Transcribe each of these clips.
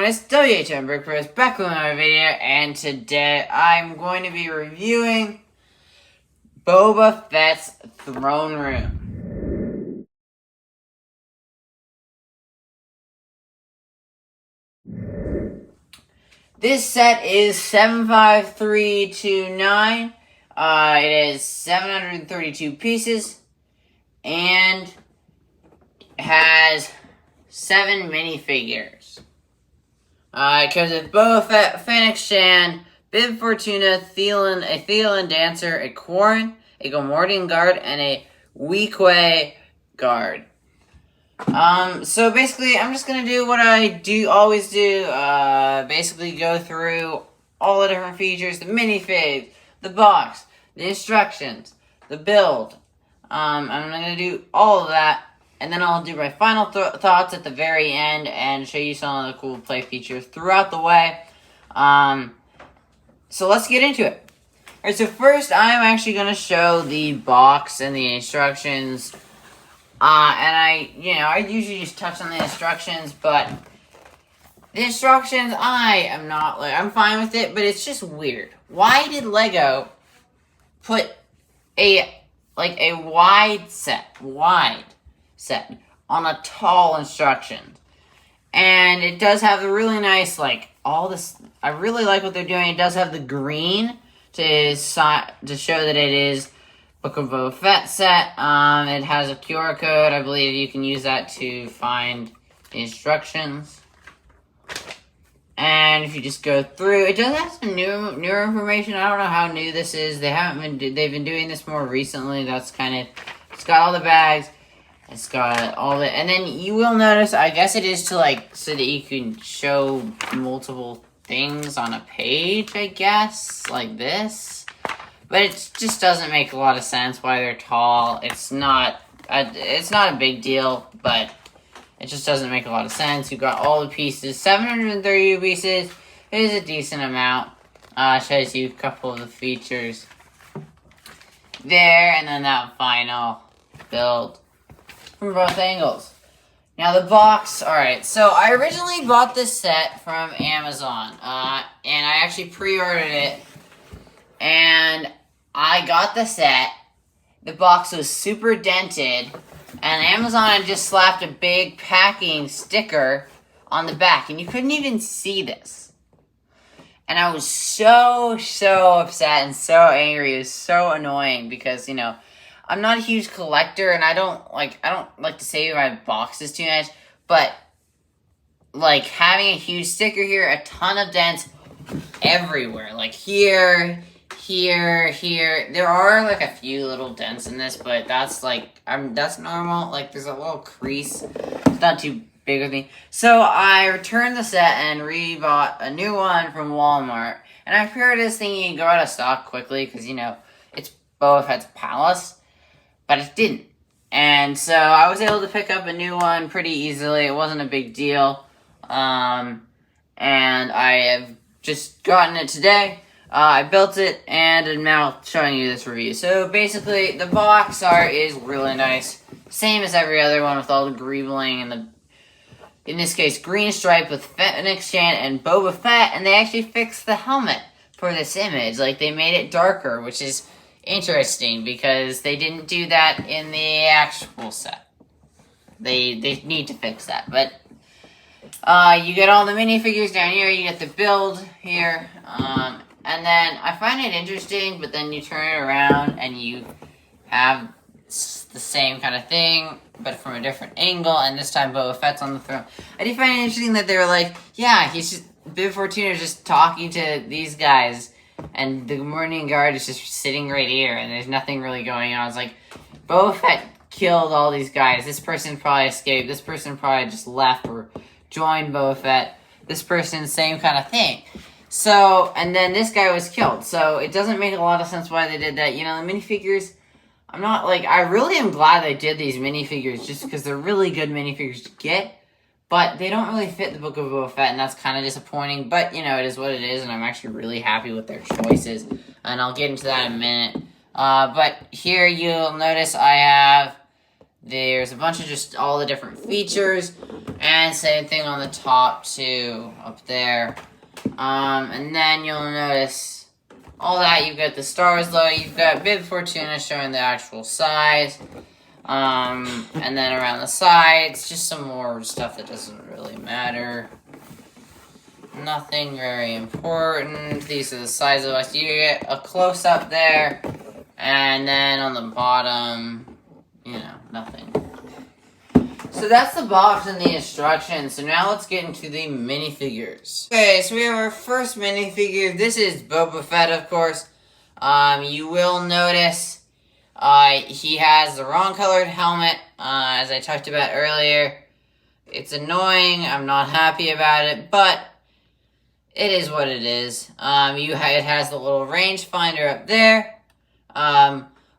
it's WHM Brickpress back with another video, and today I'm going to be reviewing Boba Fett's Throne Room. This set is 75329. It is 732 pieces and has 7 minifigures. It comes with Boba Fett, Fennec Shan, Bib Fortuna, a Thelan Dancer, a Quarren, a Gomordian Guard, and a Weequay Guard. So basically, I'm just gonna do what I always do. Basically go through all the different features, the minifigs, the box, the instructions, the build. I'm gonna do all of that. And then I'll do my final thoughts at the very end and show you some of the cool play features throughout the way. So let's get into it. Alright, so first I'm actually going to show the box and the instructions. And I usually just touch on the instructions, but the instructions, I'm fine with it, but it's just weird. Why did Lego put a wide set on a tall instruction? And it does have a really nice, all this, I really like what they're doing. It does have the green to show that it is Book of Boba Fett set. It has a QR code. I believe you can use that to find the instructions. And if you just go through, it does have some newer information. I don't know how new this is. They've been doing this more recently. That's it's got all the bags. It's got all the, and then you will notice, I guess it is to so that you can show multiple things on a page, I guess, like this. But it just doesn't make a lot of sense why they're tall. It's not a big deal, but it just doesn't make a lot of sense. You've got all the pieces, 730 pieces. It is a decent amount. Shows you a couple of the features there, and then that final build from both angles. Now the box, alright, so I originally bought this set from Amazon, and I actually pre-ordered it, and I got the set. The box was super dented, and Amazon had just slapped a big packing sticker on the back, and you couldn't even see this. And I was so upset and so angry. It was so annoying because, I'm not a huge collector, and I don't like to save my boxes too much, but, having a huge sticker here, a ton of dents everywhere, here, there are, a few little dents in this, but that's, that's normal, there's a little crease, it's not too big with me. So, I returned the set and rebought a new one from Walmart, and I pre-ordered this thinking it'd go out of stock quickly, because, it's Boba Fett's Palace. But it didn't. And so I was able to pick up a new one pretty easily. It wasn't a big deal. And I have just gotten it today. I built it and am now showing you this review. So basically, the box art is really nice. Same as every other one with all the greebling and in this case, green stripe with Fennec Shan and Boba Fett. And they actually fixed the helmet for this image. They made it darker, which is interesting because they didn't do that in the actual set. They need to fix that. But you get all the minifigures down here. You get the build here. And then I find it interesting, but then you turn it around and you have the same kind of thing, but from a different angle. And this time Boba Fett's on the throne. I do find it interesting that they were yeah, Bib Fortuna's just talking to these guys. And the Gomordian Guard is just sitting right here, and there's nothing really going on. It's Boba Fett killed all these guys. This person probably escaped. This person probably just left or joined Boba Fett. This person, same kind of thing. So, and then this guy was killed. So, it doesn't make a lot of sense why they did that. The minifigures, I really am glad they did these minifigures just because they're really good minifigures to get. But they don't really fit the Book of Boba Fett, and that's kind of disappointing. But, it is what it is, and I'm actually really happy with their choices. And I'll get into that in a minute. But here you'll notice I have there's a bunch of just all the different features, and same thing on the top too, up there. And then you'll notice all that. You've got the Star Wars logo, you've got Bib Fortuna showing the actual size, and then around the sides, just some more stuff that doesn't really matter. Nothing very important. These are the size of us. You get a close-up there, and then on the bottom, you know, nothing. So that's the box and the instructions. So now let's get into the minifigures. Okay, so we have our first minifigure. This is Boba Fett, of course. You will notice he has the wrong colored helmet, as I talked about earlier. It's annoying. I'm not happy about it, but it is what it is. It has the little rangefinder up there.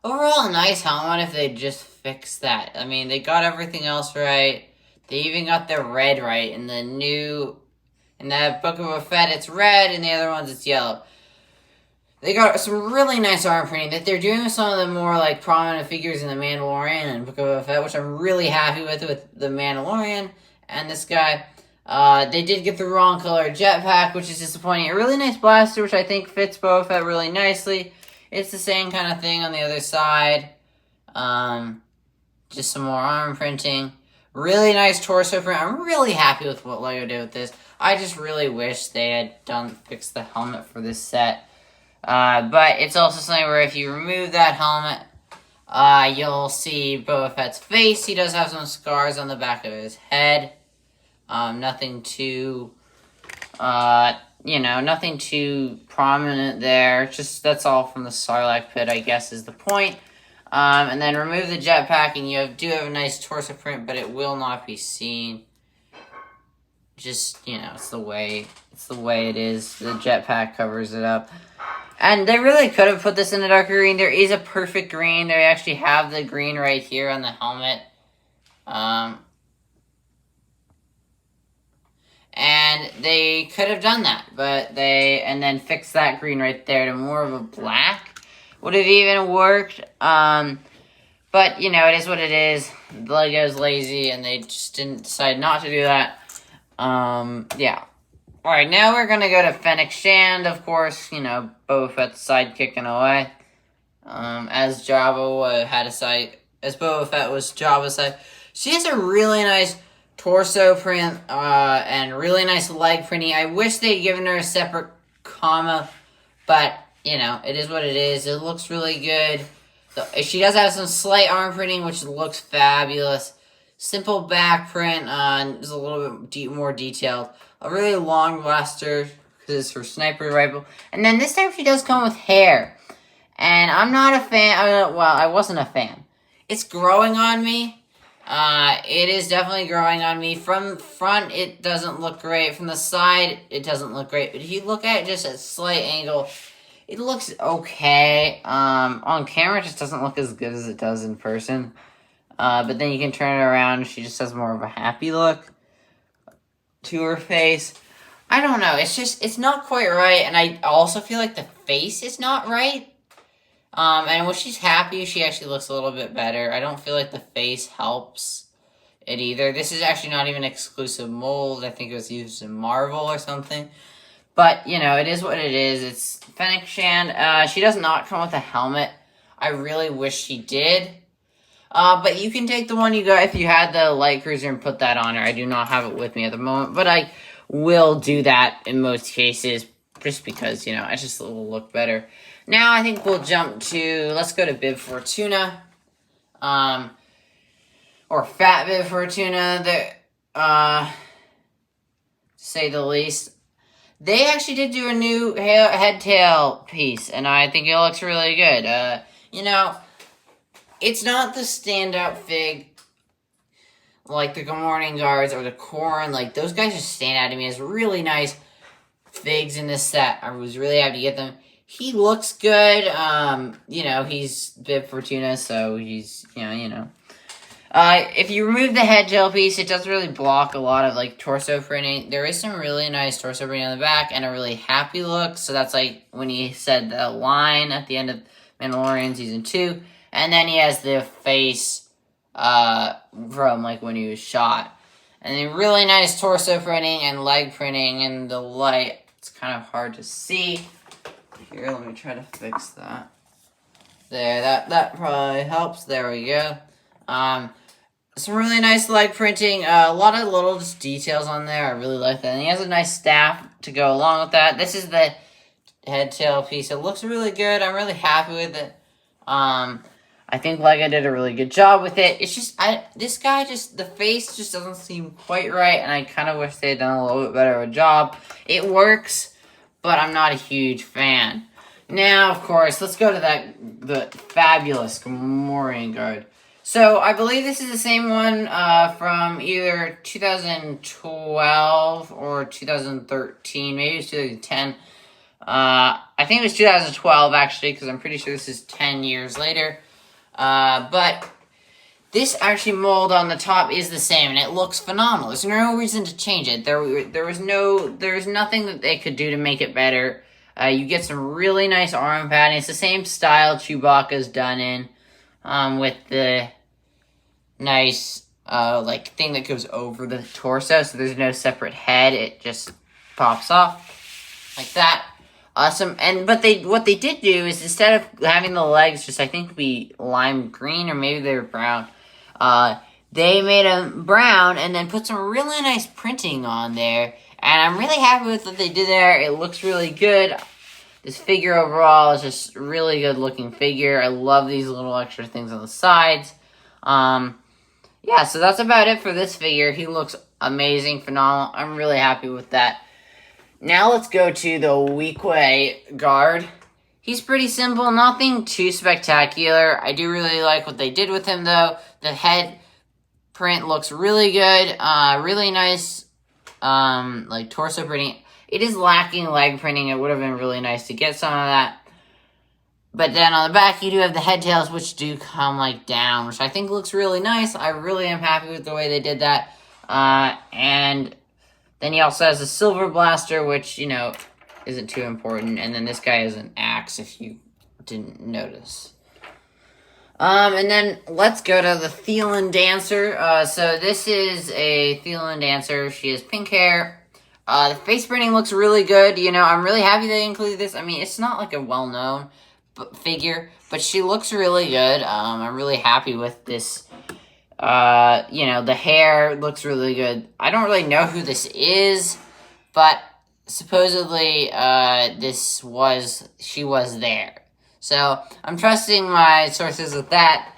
Overall, a nice helmet if they just fix that. I mean, they got everything else right. They even got the red right. In that Book of Boba Fett, it's red, and the other ones, it's yellow. They got some really nice arm printing that they're doing with some of the more, like, prominent figures in The Mandalorian and Book of Boba Fett, which I'm really happy with The Mandalorian and this guy. They did get the wrong color jetpack, which is disappointing. A really nice blaster, which I think fits Boba Fett really nicely. It's the same kind of thing on the other side. Just some more arm printing. Really nice torso print. I'm really happy with what LEGO did with this. I just really wish they had fixed the helmet for this set. But it's also something where if you remove that helmet, you'll see Boba Fett's face. He does have some scars on the back of his head. Nothing too, nothing too prominent there. Just, that's all from the Sarlacc pit, I guess, is the point. And then remove the jetpack, and you do have a nice torso print, but it will not be seen. Just, it's the way it is. The jetpack covers it up. And they really could have put this in a darker green. There is a perfect green. They actually have the green right here on the helmet. And they could have done that, and then fixed that green right there to more of a black. Would have even worked. But, it is what it is. LEGO's lazy, and they just didn't decide not to do that. Yeah. Alright, now we're gonna go to Fennec Shand, of course, Boba Fett's sidekick in a way. As Boba Fett was Jabba's side. She has a really nice torso print, and really nice leg printing. I wish they'd given her a separate comma, but, it is what it is. It looks really good. So, she does have some slight arm printing, which looks fabulous. Simple back print, is a little bit more detailed. A really long blaster, because it's her sniper rifle. And then this time she does come with hair. And I'm not a fan, I wasn't a fan. It's growing on me. It is definitely growing on me. From front, it doesn't look great. From the side, it doesn't look great. But if you look at it just at a slight angle, it looks okay. On camera, it just doesn't look as good as it does in person. But then you can turn it around, she just has more of a happy look to her face. I don't know, it's not quite right, and I also feel like the face is not right. And when she's happy, she actually looks a little bit better. I don't feel like the face helps it either. This is actually not even exclusive mold. I think it was used in Marvel or something. But, it is what it is. It's Fennec Shand. She does not come with a helmet. I really wish she did. But you can take the one you got if you had the light cruiser and put that on her. I do not have it with me at the moment, but I will do that in most cases just because, it just will look better. Now I think we'll jump to, let's go to Bib Fortuna. Or Fat Bib Fortuna, to say the least. They actually did do a new head-tail piece, and I think it looks really good. It's not the standout fig like the Good Morning Guards or the Corn. Like, those guys just stand out to me as really nice figs in this set. I was really happy to get them. He looks good. He's Bib Fortuna, so he's, if you remove the head tail piece, it doesn't really block a lot of, torso printing. There is some really nice torso printing on the back and a really happy look. So that's, when he said the line at the end of Mandalorian Season 2. And then he has the face from like when he was shot. And then really nice torso printing and leg printing in the light. It's kind of hard to see. Here, let me try to fix that. There, that probably helps. There we go. Some really nice leg printing. A lot of little just details on there. I really like that. And he has a nice staff to go along with that. This is the head tail piece. It looks really good. I'm really happy with it. I think Lego did a really good job with it. It's just, this guy just, the face just doesn't seem quite right, and I kind of wish they had done a little bit better of a job. It works, but I'm not a huge fan. Now, of course, let's go to the fabulous Gamorrean guard. So, I believe this is the same one from either 2012 or 2013, maybe it was 2010. I think it was 2012, actually, because I'm pretty sure this is 10 years later. But this actually mold on the top is the same, and it looks phenomenal. There's no reason to change it. There was nothing that they could do to make it better. You get some really nice arm padding. It's the same style Chewbacca's done in, with the nice, like, thing that goes over the torso, so there's no separate head. It just pops off like that. Awesome. But what they did do is, instead of having the legs just, I think, be lime green, or maybe they were brown, they made them brown and then put some really nice printing on there. And I'm really happy with what they did there. It looks really good. This figure overall is just a really good looking figure. I love these little extra things on the sides. Yeah, so that's about it for this figure. He looks amazing, phenomenal. I'm really happy with that. Now let's go to the Weequay guard. He's pretty simple, nothing too spectacular. I do really like what they did with him, though. The head print looks really good. Really nice, like, torso printing. It is lacking leg printing. It would have been really nice to get some of that. But then on the back, you do have the head tails, which do come, like, down, which I think looks really nice. I really am happy with the way they did that. And then he also has a silver blaster, which, you know, isn't too important. And then this guy has an axe, if you didn't notice. And then let's go to the Thelan Dancer. So this is a Thelan Dancer. She has pink hair. The face printing looks really good. You know, I'm really happy they included this. I mean, it's not like a well-known figure, but she looks really good. I'm really happy with this. You know, the hair looks really good. I don't really know who this is, but supposedly, she was there. So, I'm trusting my sources with that.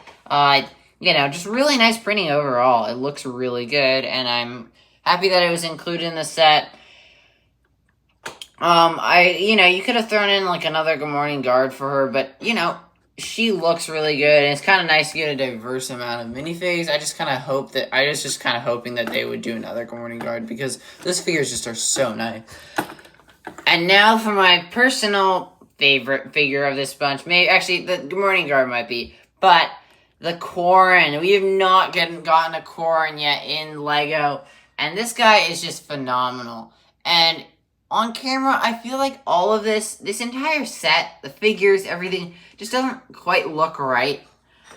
You know, just really nice printing overall. It looks really good, and I'm happy that it was included in the set. You know, you could have thrown in, like, another Gamorrean guard for her, but, you know, she looks really good, and it's kind of nice to get a diverse amount of minifigs. I was just kind of hoping that they would do another Gamorrean guard, because those figures just are so nice. And now for my personal favorite figure of this bunch. Maybe, actually, the Gamorrean guard might be, but the Quarren. We have not gotten a Quarren yet in Lego, and this guy is just phenomenal. And on camera, I feel like all of this entire set, the figures, everything, just doesn't quite look right.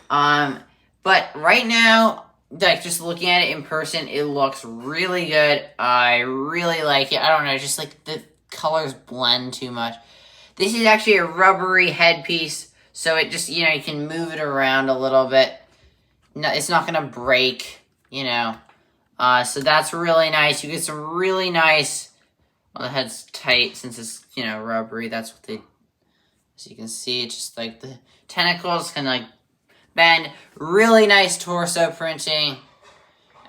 But right now, like, just looking at it in person, it looks really good. I really like it. I don't know, just, like, the colors blend too much. This is actually a rubbery headpiece, so it just, you know, you can move it around a little bit. No, it's not going to break, you know. So that's really nice. You get some really nice... Well, the head's tight since it's, you know, rubbery. That's what they... So you can see, it's just like the tentacles can, like, bend. Really nice torso printing.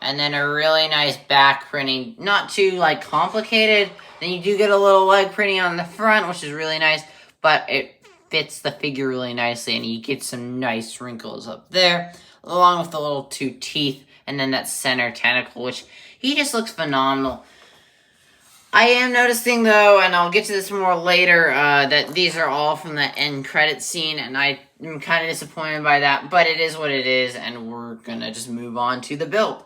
And then a really nice back printing. Not too, like, complicated. Then you do get a little leg printing on the front, which is really nice. But it fits the figure really nicely. And you get some nice wrinkles up there. Along with the little two teeth. And then that center tentacle, which he just looks phenomenal. I am noticing, though, and I'll get to this more later, that these are all from the end credit scene, and I am kind of disappointed by that, but it is what it is, and we're gonna just move on to the build.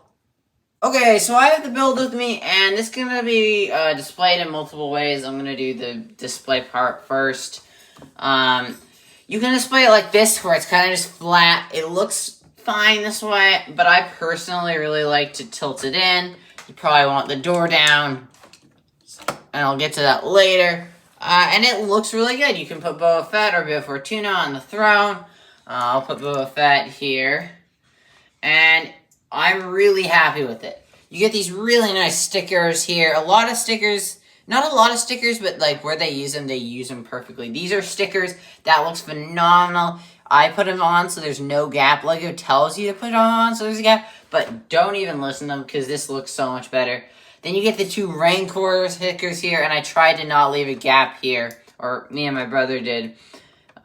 Okay, so I have the build with me, and this is gonna be displayed in multiple ways. I'm gonna do the display part first. You can display it like this, where it's kind of just flat. It looks fine this way, but I personally really like to tilt it in. You probably want the door down, and I'll get to that later. And it looks really good. You can put Boba Fett or Bib Fortuna on the throne. I'll put Boba Fett here. And I'm really happy with it. You get these really nice stickers here. A lot of stickers, not a lot of stickers, but like where they use them perfectly. These are stickers that looks phenomenal. I put them on so there's no gap. Lego tells you to put it on so there's a gap, but don't even listen to them because this looks so much better. Then you get the two Rancor stickers here, and I tried to not leave a gap here, or me and my brother did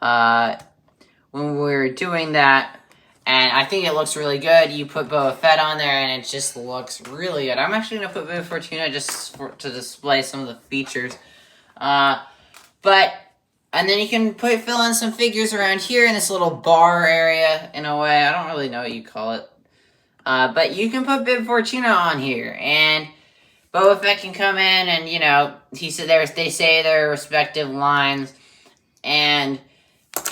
when we were doing that. And I think it looks really good. You put Boba Fett on there, and it just looks really good. I'm actually going to put Bib Fortuna just to display some of the features. And then you can fill in some figures around here in this little bar area, in a way. I don't really know what you call it. But you can put Bib Fortuna on here, and Boba Fett can come in, and, you know, they say their respective lines, and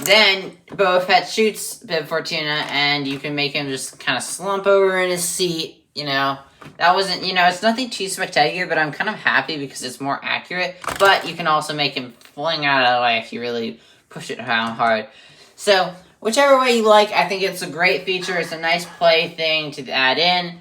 then Boba Fett shoots Bib Fortuna, and you can make him just kind of slump over in his seat, you know. That wasn't, you know, it's nothing too spectacular, but I'm kind of happy because it's more accurate. But you can also make him fling out of the way if you really push it down hard. So, whichever way you like, I think it's a great feature. It's a nice play thing to add in.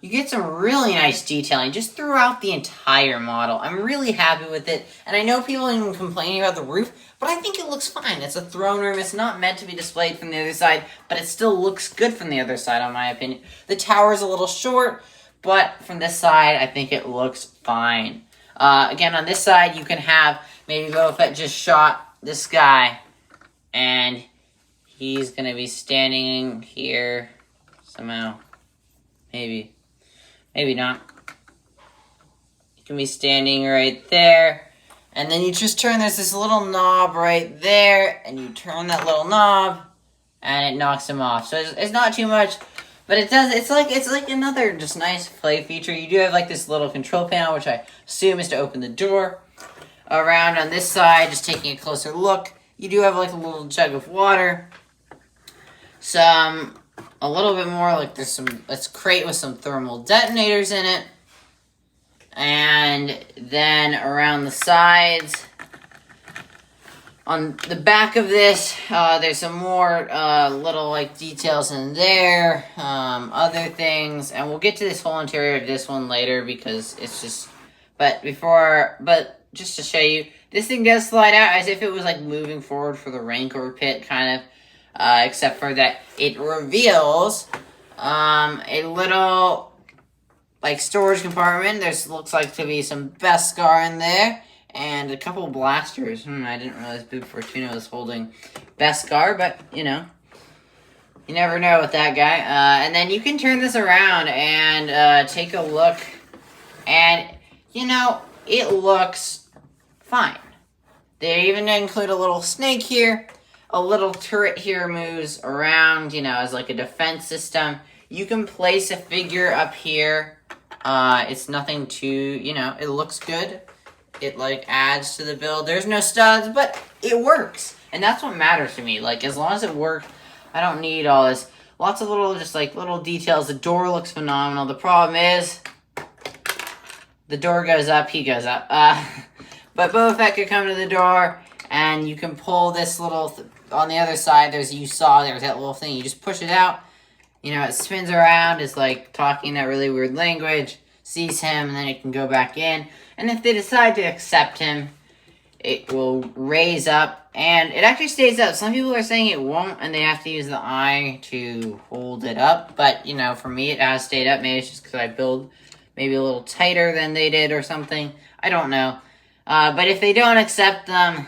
You get some really nice detailing just throughout the entire model. I'm really happy with it. And I know people have been complaining about the roof, but I think it looks fine. It's a throne room. It's not meant to be displayed from the other side, but it still looks good from the other side, in my opinion. The tower's a little short, but from this side, I think it looks fine. Again, on this side, you can have maybe Boba Fett just shot this guy, and he's going to be standing here somehow. Maybe. Maybe not. You can be standing right there. And then you just turn, there's this little knob right there. And you turn that little knob. And it knocks him off. So it's not too much. But it does, it's like another just nice play feature. You do have like this little control panel, which I assume is to open the door. Around on this side, just taking a closer look. You do have like a little jug of water. A little bit more, like there's this crate with some thermal detonators in it. And then around the sides, on the back of this, there's some more little like details in there, other things. And we'll get to this whole interior of this one later because it's just, but just to show you, this thing does slide out as if it was like moving forward for the Rancor pit, kind of. Except for that it reveals a little like storage compartment. There's looks like to be some Beskar in there and a couple blasters. I didn't realize Bib Fortuna was holding Beskar, but you know, you never know with that guy. And then you can turn this around and take a look, and you know, it looks fine. They even include a little snake here. A little turret here moves around, you know, as like a defense system. You can place a figure up here. It's nothing too, you know, it looks good. It like adds to the build. There's no studs, but it works. And that's what matters to me. Like, as long as it works, I don't need all this. Lots of little, just like little details. The door looks phenomenal. The problem is, the door goes up, he goes up. But Boba Fett could come to the door, and you can pull this little, on the other side, there's that little thing. You just push it out, you know, it spins around, it's like talking that really weird language, sees him, and then it can go back in. And if they decide to accept him, it will raise up, and it actually stays up. Some people are saying it won't, and they have to use the eye to hold it up. But, you know, for me, it has stayed up. Maybe it's just because I build maybe a little tighter than they did or something. I don't know. But if they don't accept them,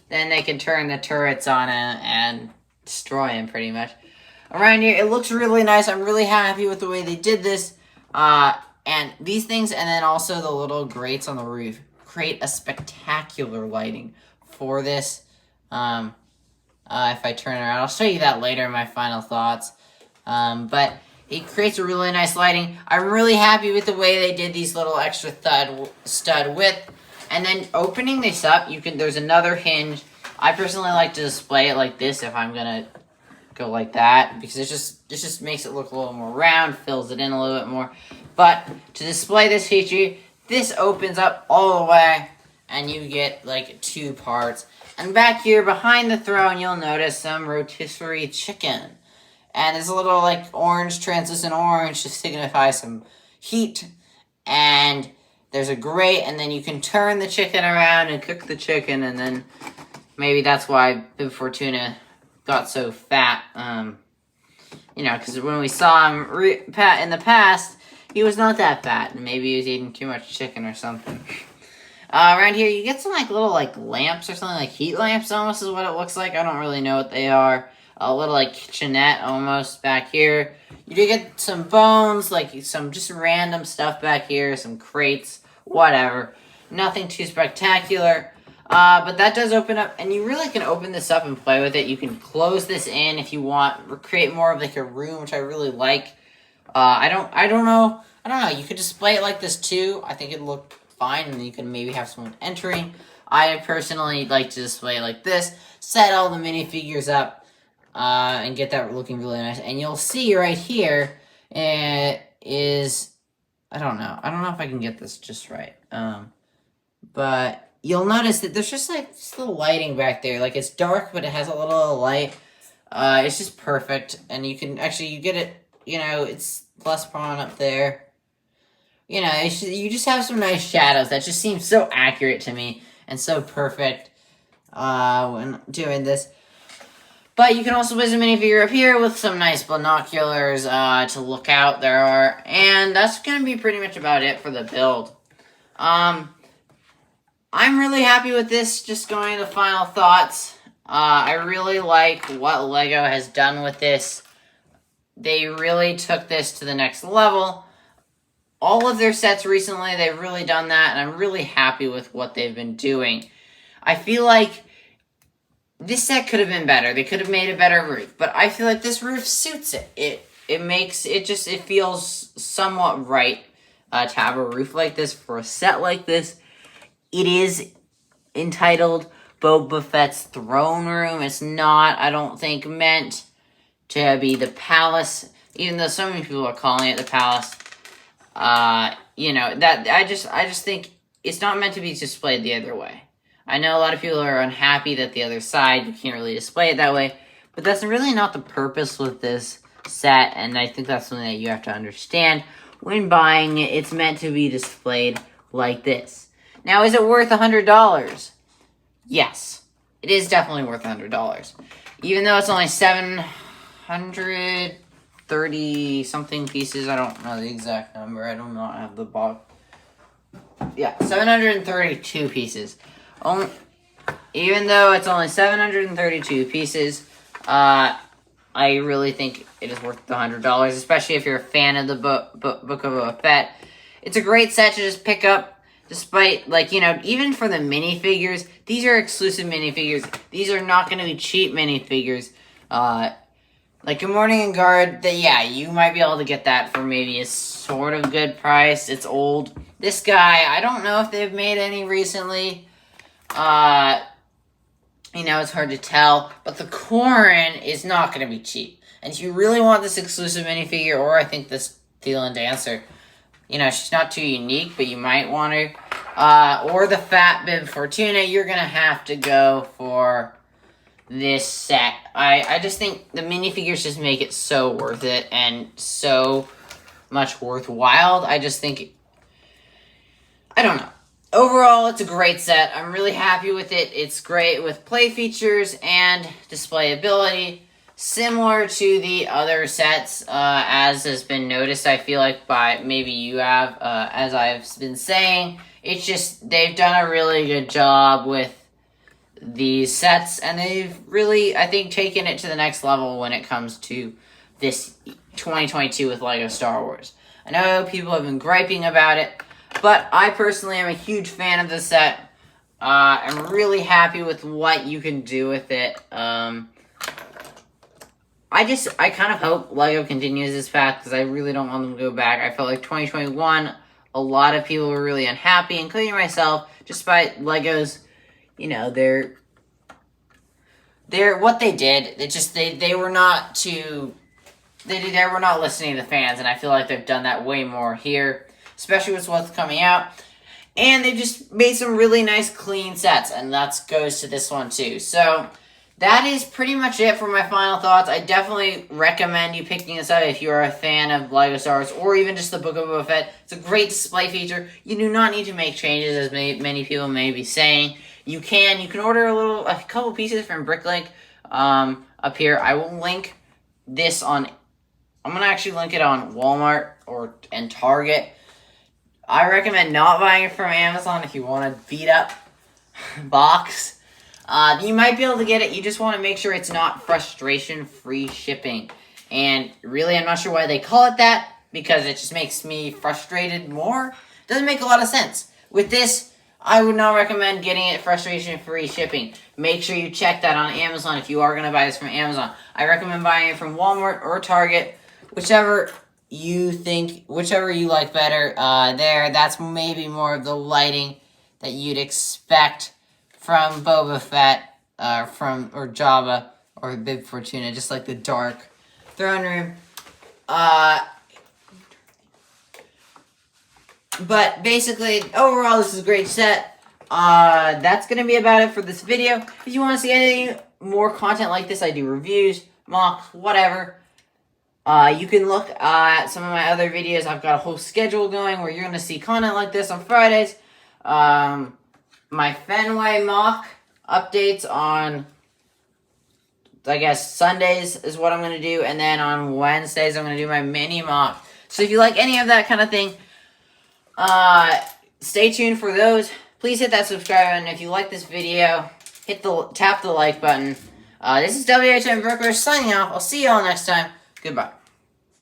then they can turn the turrets on and destroy him, pretty much. Around here, it looks really nice. I'm really happy with the way they did this. And these things, and then also the little grates on the roof, create a spectacular lighting for this. If I turn it around, I'll show you that later in my final thoughts. But it creates a really nice lighting. I'm really happy with the way they did these little extra stud width. And then opening this up, there's another hinge. I personally like to display it like this if I'm gonna go like that, because it just makes it look a little more round, fills it in a little bit more. But to display this feature, this opens up all the way, and you get like 2 parts. And back here behind the throne, you'll notice some rotisserie chicken. And there's a little like orange, translucent orange to signify some heat. And there's a grate, and then you can turn the chicken around and cook the chicken, and then maybe that's why Bib Fortuna got so fat. You know, because when we saw him in the past, he was not that fat, and maybe he was eating too much chicken or something. Around here, you get some like little like lamps or something, like heat lamps almost is what it looks like. I don't really know what they are. A little like kitchenette almost back here. You do get some bones, like some just random stuff back here, some crates, whatever. Nothing too spectacular. But that does open up, and you really can open this up and play with it. You can close this in if you want, create more of like a room, which I really like. I don't know. You could display it like this too. I think it'd look fine, and you can maybe have someone entering. I personally like to display it like this. Set all the minifigures up, and get that looking really nice. And you'll see right here, it is, I don't know if I can get this just right. But you'll notice that there's just like this little lighting back there. Like, it's dark, but it has a little light. It's just perfect. And you can actually, you get it, you know, it's plus pawn up there. You know, you just have some nice shadows that just seem so accurate to me and so perfect when doing this. But you can also place a minifigure up here with some nice binoculars to look out there are. And that's going to be pretty much about it for the build. I'm really happy with this, just going to final thoughts. I really like what LEGO has done with this. They really took this to the next level. All of their sets recently, they've really done that, and I'm really happy with what they've been doing. I feel like this set could have been better. They could have made a better roof, but I feel like this roof suits it. It feels somewhat right to have a roof like this for a set like this. It is entitled Boba Fett's Throne Room. It's not, I don't think, meant to be the palace, even though so many people are calling it the palace. You know, that I just think it's not meant to be displayed the other way. I know a lot of people are unhappy that the other side, you can't really display it that way, but that's really not the purpose with this set, and I think that's something that you have to understand when buying it. It's meant to be displayed like this. Now, is it worth $100? Yes, it is definitely worth $100. Even though it's only 730 something pieces, I don't know the exact number. I don't know. I have the box. Yeah, 732 pieces. Even though it's only 732 pieces, I really think it is worth the $100, especially if you're a fan of the Book of Boba Fett. It's a great set to just pick up. Despite, like, you know, even for the minifigures, these are exclusive minifigures. These are not going to be cheap minifigures. Like, Good Morning and Guard, yeah, you might be able to get that for maybe a sort of good price. It's old. This guy, I don't know if they've made any recently. You know, it's hard to tell. But the Corrin is not going to be cheap. And if you really want this exclusive minifigure, or I think this Thielen Dancer, you know, she's not too unique, but you might want her. Or the Fat Bib Fortuna, you're going to have to go for this set. I just think the minifigures just make it so worth it and so much worthwhile. I just think, I don't know. Overall, it's a great set. I'm really happy with it. It's great with play features and display ability. Similar to the other sets, as has been noticed, I feel like, by maybe you have, as I've been saying. It's just, they've done a really good job with these sets, and they've really, I think, taken it to the next level when it comes to this 2022 with LEGO Star Wars. I know people have been griping about it, but I personally am a huge fan of the set. I'm really happy with what you can do with it. I kind of hope LEGO continues this path, because I really don't want them to go back. I felt like 2021, a lot of people were really unhappy, including myself, just by LEGO's, you know, their what they did, it just, they were not too, they were not listening to the fans, and I feel like they've done that way more here, especially with what's coming out. And they just made some really nice, clean sets, and that goes to this one too. So that is pretty much it for my final thoughts. I definitely recommend you picking this up if you are a fan of LEGO Star Wars, or even just the Book of Boba Fett. It's a great display feature. You do not need to make changes, as many people may be saying. You can order a couple pieces from Bricklink up here. I will link this on, I'm going to actually link it on Walmart and Target. I recommend not buying it from Amazon if you want a beat-up box. You might be able to get it. You just want to make sure it's not frustration-free shipping. And really, I'm not sure why they call it that, because it just makes me frustrated more. Doesn't make a lot of sense. With this, I would not recommend getting it frustration-free shipping. Make sure you check that on Amazon if you are going to buy this from Amazon. I recommend buying it from Walmart or Target, whichever you like better. That's maybe more of the lighting that you'd expect from Boba Fett, or Jabba, or Bib Fortuna, just like the dark throne room. But basically, overall, this is a great set. That's going to be about it for this video. If you want to see any more content like this, I do reviews, mocks, whatever. You can look at some of my other videos. I've got a whole schedule going where you're going to see content like this on Fridays. My Fenway mock updates on, I guess, Sundays is what I'm going to do. And then on Wednesdays, I'm going to do my mini mock. So if you like any of that kind of thing, stay tuned for those. Please hit that subscribe button. If you like this video, tap the like button. This is WHM Burkler signing off. I'll see you all next time. Goodbye.